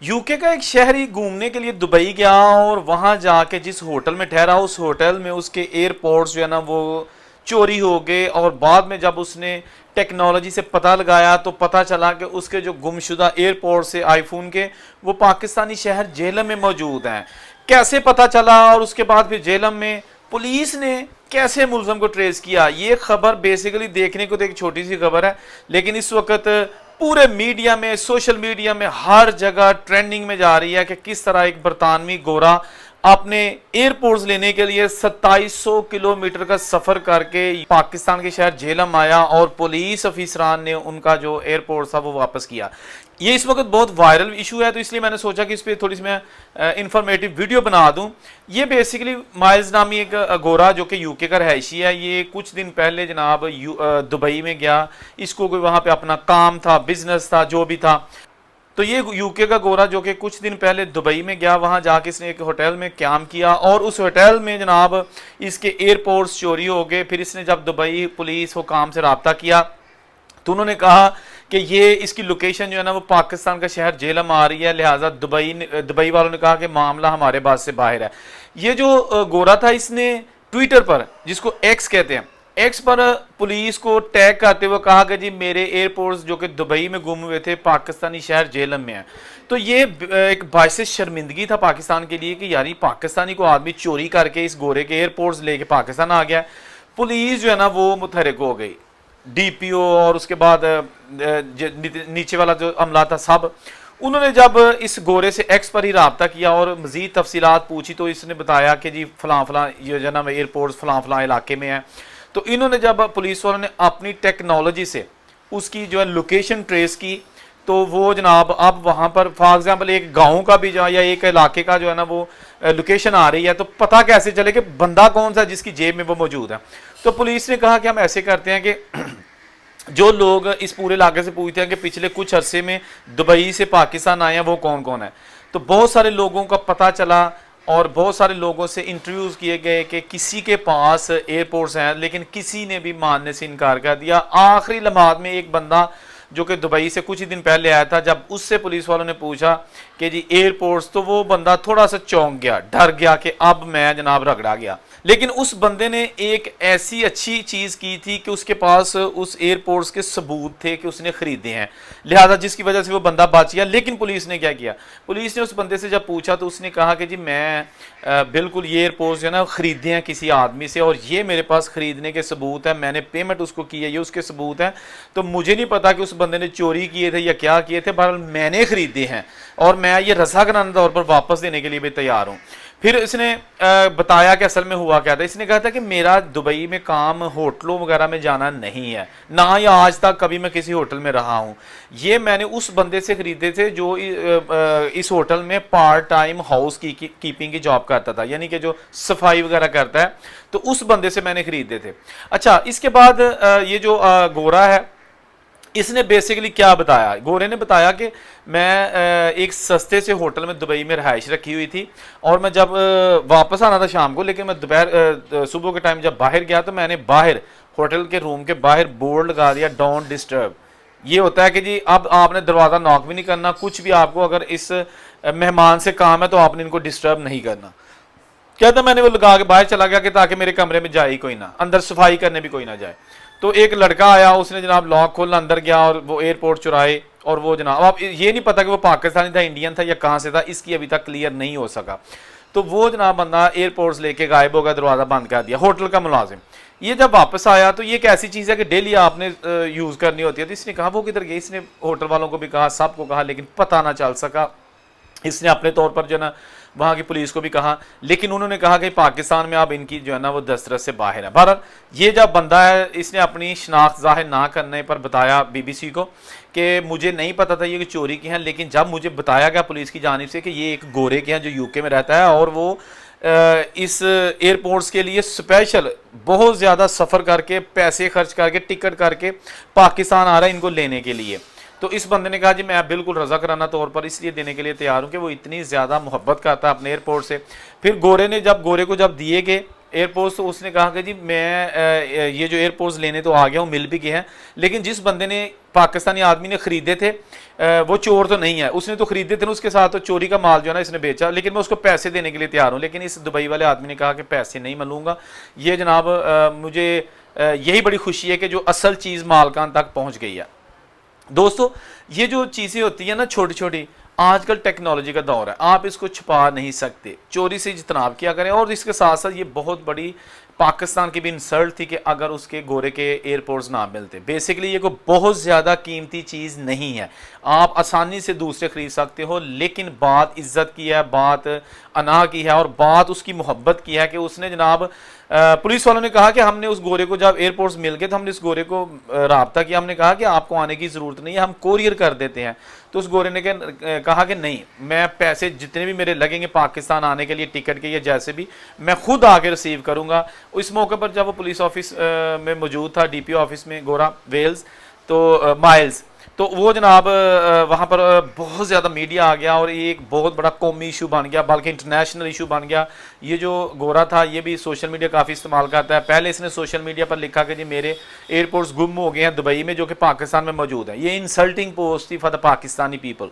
UK کا ایک شہری گھومنے کے لیے دبئی گیا اور وہاں جا کے جس ہوٹل میں ٹھہرا اس ہوٹل میں اس کے ایئرپورٹس جو ہے نا وہ چوری ہو گئے، اور بعد میں جب اس نے ٹیکنالوجی سے پتہ لگایا تو پتہ چلا کہ اس کے جو گمشدہ ایئرپورٹ سے آئی فون کے وہ پاکستانی شہر جہلم میں موجود ہیں۔ کیسے پتہ چلا اور اس کے بعد پھر جہلم میں پولیس نے کیسے ملزم کو ٹریس کیا، یہ خبر بیسیکلی دیکھنے کو تو ایک چھوٹی سی خبر ہے، لیکن اس وقت پورے میڈیا میں، سوشل میڈیا میں ہر جگہ ٹرینڈنگ میں جا رہی ہے کہ کس طرح ایک برطانوی گورا اپنے ایئرپورٹس لینے کے لیے 2700 کلومیٹر کا سفر کر کے پاکستان کے شہر جہلم آیا اور پولیس افیسران نے ان کا جو ایئرپورٹ تھا وہ واپس کیا۔ یہ اس وقت بہت وائرل ایشو ہے، تو اس لیے میں نے سوچا کہ اس پہ تھوڑی سی میں انفارمیٹیو ویڈیو بنا دوں۔ یہ بیسیکلی مائلز نامی ایک گورا جو کہ یوکے کا رہائشی ہے، یہ کچھ دن پہلے جناب دبئی میں گیا، اس کو کوئی وہاں پہ اپنا کام تھا، بزنس تھا، جو بھی تھا۔ تو یہ یوکے کا گورا جو کہ کچھ دن پہلے دبئی میں گیا، وہاں جا کے اس نے ایک ہوٹل میں قیام کیا اور اس ہوٹل میں جناب اس کے ایئرپورٹس چوری ہو گئے۔ پھر اس نے جب دبئی پولیس حکام سے رابطہ کیا تو انہوں نے کہا کہ یہ اس کی لوکیشن جو ہے نا وہ پاکستان کا شہر جہلم آ رہی ہے، لہٰذا دبئی والوں نے کہا کہ معاملہ ہمارے بات سے باہر ہے۔ یہ جو گورا تھا اس نے ٹویٹر پر، جس کو ایکس کہتے ہیں، ایکس پر پولیس کو ٹیگ کرتے ہوئے کہا کہ جی میرے ایئرپورٹس جو کہ دبئی میں گم ہوئے تھے پاکستانی شہر جہلم میں ہیں۔ تو یہ ایک باعث شرمندگی تھا پاکستان کے لیے کہ یاری پاکستانی کو آدمی چوری کر کے اس گورے کے ایئرپورٹس لے کے پاکستان آ گیا۔ پولیس جو ہے نا وہ متحرک ہو گئی، ڈی پی او اور اس کے بعد نیچے والا جو عملہ تھا سب، انہوں نے جب اس گورے سے ایکس پر ہی رابطہ کیا اور مزید تفصیلات پوچھی تو اس نے بتایا کہ جی فلاں فلاں یہ جو ہے نا ایئرپورٹس فلاں فلاں علاقے میں ہیں۔ تو انہوں نے جب پولیس والوں نے اپنی ٹیکنالوجی سے اس کی جو ہے لوکیشن ٹریس کی تو وہ جناب اب وہاں پر فار ایگزامپل ایک گاؤں کا بھی جو یا ایک علاقے کا جو ہے نا وہ لوکیشن آ رہی ہے تو پتہ کیسے چلے کہ بندہ کون سا جس کی جیب میں وہ موجود ہے۔ تو پولیس نے کہا کہ ہم ایسے کرتے ہیں کہ جو لوگ اس پورے علاقے سے پوچھتے ہیں کہ پچھلے کچھ عرصے میں دبئی سے پاکستان آئے ہیں وہ کون کون ہے، تو بہت سارے لوگوں کا پتہ چلا اور بہت سارے لوگوں سے انٹرویوز کیے گئے کہ کسی کے پاس ایئرپورٹس ہیں، لیکن کسی نے بھی ماننے سے انکار کر دیا۔ آخری لمحات میں ایک بندہ جو کہ دبئی سے کچھ ہی دن پہلے آیا تھا، جب اس سے پولیس والوں نے پوچھا کہ جی ایئرپورٹس، تو وہ بندہ تھوڑا سا چونک گیا، ڈر گیا کہ اب میں جناب رگڑا گیا۔ لیکن اس بندے نے ایک ایسی اچھی چیز کی تھی کہ اس کے پاس اس ایئرپورٹس کے ثبوت تھے کہ اس نے خریدے ہیں، لہذا جس کی وجہ سے وہ بندہ بچ گیا۔ لیکن پولیس نے کیا کیا، پولیس نے اس بندے سے جب پوچھا تو اس نے کہا کہ جی میں بالکل یہ ایئرپورٹس جو ہے نا خریدے ہیں کسی آدمی سے اور یہ میرے پاس خریدنے کے ثبوت ہیں، میں نے پیمنٹ اس کو کی ہے، یہ اس کے ثبوت ہیں۔ تو مجھے نہیں پتا کہ اس بندے نے چوری کیے تھے یا کیا کیے تھے، بہرحال میں نے خریدے ہیں اور میں یہ رضاکارانہ طور پر واپس دینے کے لیے بھی تیار ہوں۔ پھر اس نے بتایا کہ اصل میں ہوا کیا تھا۔ اس نے کہا تھا کہ میرا دبئی میں کام ہوٹلوں وغیرہ میں جانا نہیں ہے، نہ یا آج تک کبھی میں کسی ہوٹل میں رہا ہوں، یہ میں نے اس بندے سے خریدے تھے جو اس ہوٹل میں پارٹ ٹائم ہاؤس کیپنگ کی جاب کرتا تھا، یعنی کہ جو صفائی وغیرہ کرتا ہے، تو اس بندے سے میں نے خریدے تھے۔ اچھا، اس کے بعد یہ جو گورا ہے اس نے بیسیکلی کیا بتایا، گورے نے بتایا کہ میں ایک سستے سے ہوٹل میں دبئی میں رہائش رکھی ہوئی تھی اور میں جب واپس آنا تھا شام کو، لیکن میں صبح کے ٹائم جب باہر گیا تو میں نے باہر ہوٹل کے روم کے باہر بورڈ لگا دیا ڈونٹ ڈسٹرب۔ یہ ہوتا ہے کہ جی اب آپ نے دروازہ ناک بھی نہیں کرنا، کچھ بھی آپ کو اگر اس مہمان سے کام ہے تو آپ نے ان کو ڈسٹرب نہیں کرنا۔ کہتا میں نے وہ لگا کے باہر چلا گیا کہ تاکہ میرے کمرے میں جائے ہی کوئی نہ، اندر صفائی کرنے بھی کوئی نہ جائے۔ تو ایک لڑکا آیا، اس نے جناب لاک کھولا، اندر گیا اور وہ ایئرپورٹ چرائے، اور وہ جناب اب یہ نہیں پتا کہ وہ پاکستانی تھا، انڈین تھا یا کہاں سے تھا، اس کی ابھی تک کلیئر نہیں ہو سکا۔ تو وہ جناب بندہ ایئرپورٹس لے کے غائب ہو گیا، دروازہ بند کر دیا، ہوٹل کا ملازم۔ یہ جب واپس آیا تو یہ ایک ایسی چیز ہے کہ ڈیلی آپ نے یوز کرنی ہوتی ہے، تو اس نے کہا وہ کدھر گئی، اس نے ہوٹل والوں کو بھی کہا، سب کو کہا، لیکن پتہ نہ چل سکا۔ اس نے اپنے طور پر جو ہے نا وہاں کی پولیس کو بھی کہا، لیکن انہوں نے کہا کہ پاکستان میں اب ان کی جو ہے نا وہ دسترس سے باہر ہے۔ بہرحال یہ جب بندہ ہے اس نے اپنی شناخت ظاہر نہ کرنے پر بتایا بی بی سی کو کہ مجھے نہیں پتا تھا یہ کہ چوری کی ہیں، لیکن جب مجھے بتایا گیا پولیس کی جانب سے کہ یہ ایک گورے کے ہیں جو یوکے میں رہتا ہے اور وہ اس ایئرپورٹس کے لیے اسپیشل بہت زیادہ سفر کر کے پیسے خرچ کر کے ٹکٹ کر کے پاکستان آ رہا ہے ان کو لینے کے لیے، تو اس بندے نے کہا جی میں بالکل رضاکارانہ طور پر اس لیے دینے کے لیے تیار ہوں کہ وہ اتنی زیادہ محبت کرتا ہے اپنے ایئرپورٹ سے۔ پھر گورے کو جب دیے گئے ایئرپورٹس تو اس نے کہا کہ جی میں یہ جو ایئرپورٹس لینے تو آ گیا ہوں, مل بھی گئے ہیں, لیکن جس بندے نے پاکستانی آدمی نے خریدے تھے وہ چور تو نہیں ہے, اس نے تو خریدے تھے, اس کے ساتھ تو چوری کا مال جو ہے نا اس نے بیچا, لیکن میں اس کو پیسے دینے کے لیے تیار ہوں. لیکن اس دبئی والے آدمی نے کہا کہ پیسے نہیں ملوں گا. یہ جناب مجھے یہی بڑی خوشی ہے کہ جو اصل چیز مالکان تک پہنچ گئی ہے. دوستو یہ جو چیزیں ہوتی ہیں نا چھوٹی چھوٹی, آج کل ٹیکنالوجی کا دور ہے, آپ اس کو چھپا نہیں سکتے, چوری سے اجتناب کیا کریں. اور اس کے ساتھ ساتھ یہ بہت بڑی پاکستان کی بھی انسلٹ تھی کہ اگر اس کے گورے کے ایئرپورٹس نہ ملتے. بیسیکلی یہ کوئی بہت زیادہ قیمتی چیز نہیں ہے, آپ آسانی سے دوسرے خرید سکتے ہو, لیکن بات عزت کی ہے, بات انا کی ہے, اور بات اس کی محبت کی ہے کہ اس نے جناب پولیس والوں نے کہا کہ ہم نے اس گورے کو جب ایئرپورٹس مل گئے تو ہم نے اس گورے کو رابطہ کیا, ہم نے کہا کہ آپ کو آنے کی ضرورت نہیں ہے, ہم کوریئر کر دیتے ہیں. تو اس گورے نے کہا کہ نہیں, میں پیسے جتنے بھی میرے لگیں گے پاکستان آنے کے لیے ٹکٹ کے یا جیسے بھی, میں خود آ کے ریسیو کروں گا. اس موقع پر جب وہ پولیس آفس میں موجود تھا, ڈی پی او آفس میں, گورا ویلز تو مائلز, تو وہ جناب وہاں پر بہت زیادہ میڈیا آ گیا اور یہ ایک بہت بڑا قومی ایشو بن گیا, بلکہ انٹرنیشنل ایشو بن گیا. یہ جو گورا تھا یہ بھی سوشل میڈیا کافی استعمال کرتا ہے. پہلے اس نے سوشل میڈیا پر لکھا کہ جی میرے ایئرپورٹس گم ہو گئے ہیں دبئی میں جو کہ پاکستان میں موجود ہیں. یہ انسلٹنگ پوسٹ تھی فار دا پاکستانی پیپل.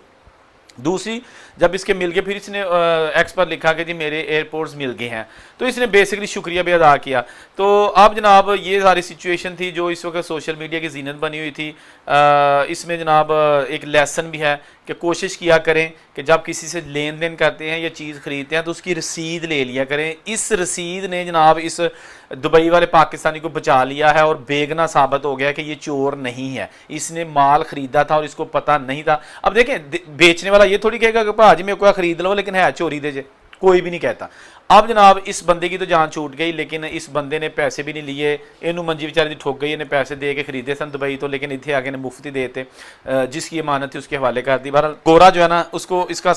دوسری جب اس کے مل گئے پھر اس نے ایکس پر لکھا کہ جی میرے ایئرپورٹس مل گئے ہیں, تو اس نے بیسکلی شکریہ بھی ادا کیا. تو اب جناب یہ ساری سچویشن تھی جو اس وقت سوشل میڈیا کی زینت بنی ہوئی تھی. اس میں جناب ایک لیسن بھی ہے کہ کوشش کیا کریں کہ جب کسی سے لین دین کرتے ہیں یا چیز خریدتے ہیں تو اس کی رسید لے لیا کریں. اس رسید نے جناب اس دبئی والے پاکستانی کو بچا لیا ہے اور بیگنا ثابت ہو گیا کہ یہ چور نہیں ہے, اس نے مال خریدا تھا اور اس کو پتہ نہیں تھا. اب دیکھیں بیچنے والا یہ تھوڑی کہے گا کہ بھاجی میں کوئی خرید لو لیکن ہے چوری دے جے, کوئی بھی نہیں کہتا. اب جناب اس بندے کی تو جان چھوٹ گئی, لیکن اس بندے نے پیسے بھی نہیں لیے, اینو منجی بیچارے ٹھوک گئی, انہیں پیسے دے کے خریدے سن دبئی تو, لیکن اتنے آگے نے مفتی دیتے, جس کی امانت تھی اس کے حوالے کر دی. بہرحال گورا جو ہے نا اس کو اس کا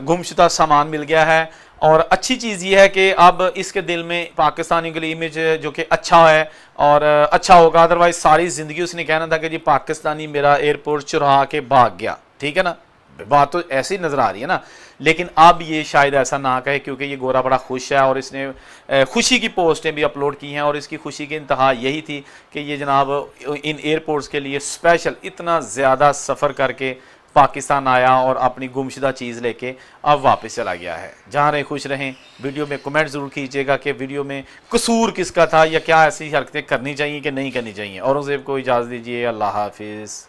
گمشدہ سامان مل گیا ہے. اور اچھی چیز یہ ہے کہ اب اس کے دل میں پاکستانی کے لیے امیج جو کہ اچھا ہے اور اچھا ہوگا, ادروائز ساری زندگی اس نے کہنا تھا کہ جی پاکستانی میرا ایئرپورٹ چرا کے بھاگ گیا. ٹھیک ہے نا, بات تو ایسی نظر آ رہی ہے نا, لیکن اب یہ شاید ایسا نہ کہے کیونکہ یہ گورا بڑا خوش ہے اور اس نے خوشی کی پوسٹیں بھی اپلوڈ کی ہیں. اور اس کی خوشی کی انتہا یہی تھی کہ یہ جناب ان ایئرپورٹس کے لیے اسپیشل اتنا زیادہ سفر کر کے پاکستان آیا اور اپنی گمشدہ چیز لے کے اب واپس چلا گیا ہے. جہاں رہیں خوش رہیں. ویڈیو میں کمنٹ ضرور کیجیے گا کہ ویڈیو میں قصور کس کا تھا یا کیا ایسی حرکتیں کرنی چاہیے کہ نہیں کرنی چاہیے. اورنگزیب کو اجازت دیجیے, اللہ حافظ.